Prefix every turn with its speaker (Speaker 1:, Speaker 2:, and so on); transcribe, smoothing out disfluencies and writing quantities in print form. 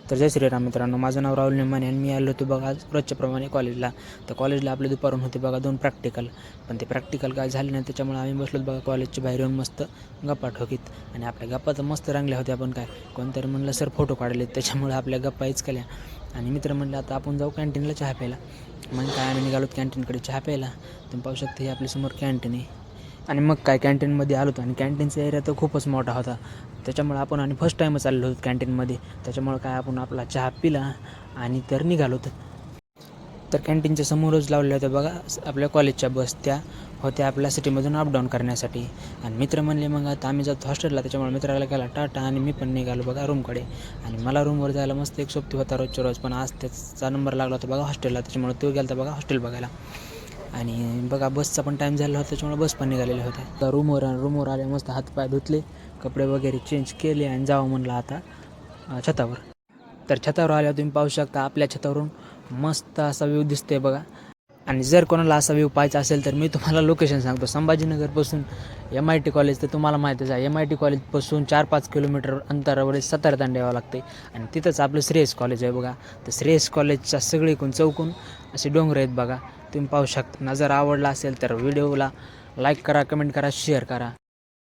Speaker 1: तर जय श्रीराम मित्रांनो, माझं नाव राहुल निमाने आणि मी आलो होतो बघा आज रोजच्याप्रमाणे कॉलेजला. तर कॉलेजला आपले दुपारून होते बघा 2 प्रॅक्टिकल, पण ते प्रॅक्टिकल काय झाले नाही. त्याच्यामुळे आम्ही बसलो बघा कॉलेजच्या बाहेर येऊन मस्त गप्पा ठोकीत. आणि आपल्या गप्पा तर मस्त रंगल्या होत्या. पण काय कोणतरी म्हणलं सर फोटो काढले, त्याच्यामुळे आपल्या गप्पा इचकल्या. आणि मित्र म्हणलं आता आपण जाऊ कॅन्टीनला चहा प्यायला. मग काय आम्ही निघालो कॅन्टीनकडे चहा प्यायला. तुम्ही पाहू शकता हे आपल्यासमोर कॅन्टीन आहे. आणि मग काय कॅन्टीनमध्ये आलो होतो आणि कॅन्टीनचा एरिया तर खूपच मोठा होता. त्याच्यामुळे आपण आणि फर्स्ट टाईमच आलेलो होतो कॅन्टीनमध्ये. त्याच्यामुळं काय आपण आपला चहा पिला आणि तर निघालो होतो. तर कॅन्टीनच्या समोरच लावलेल्या होत्या बघा आपल्या कॉलेजच्या बस. त्या होत्या आपल्या सिटीमधून अपडाऊन करण्यासाठी. आणि मित्र म्हणले मग आता आम्ही जातो हॉस्टेलला. त्याच्यामुळे मित्राला गेला टाटा आणि मी पण निघालो बघा रूमकडे. आणि मला रूमवर जायला मस्त एक सोबती होता रोजच्या रोज, पण आज त्याचा नंबर लागला होता बघा हॉस्टेलला. त्याच्यामुळे तो गेला होता बघा हॉस्टेल बघायला. आणि बघा बसचा पण टाईम झाला होता, त्याच्यामुळे बस पण निघालेल्या होत्या. तर रूमवर आले, मस्त हातपाय धुतले, कपडे वगैरे चेंज केले आणि जावं म्हणलं आता छतावर. तर छतावर आल्यावर तुम्ही पाहू शकता आपल्या छतावरून मस्त असा व्ह्यू दिसते बघा. आणि जर कोणाला असा व्ह्यू पाहायचा असेल तर मी तुम्हाला लोकेशन सांगतो. संभाजीनगरपासून MIT कॉलेज तर तुम्हाला माहीतच आहे. MIT कॉलेजपासून 4-5 किलोमीटर अंतरावर सातारतांडा यावं लागते. आणि तिथंच आपलं श्रेयस कॉलेज आहे बघा. तर श्रेयस कॉलेजच्या सगळीकडून चौकून असे डोंगर आहेत बघा. तुम्ही पाहू शकता. जर आवडला असेल तर व्हिडिओला लाईक करा, कमेंट करा, शेअर करा.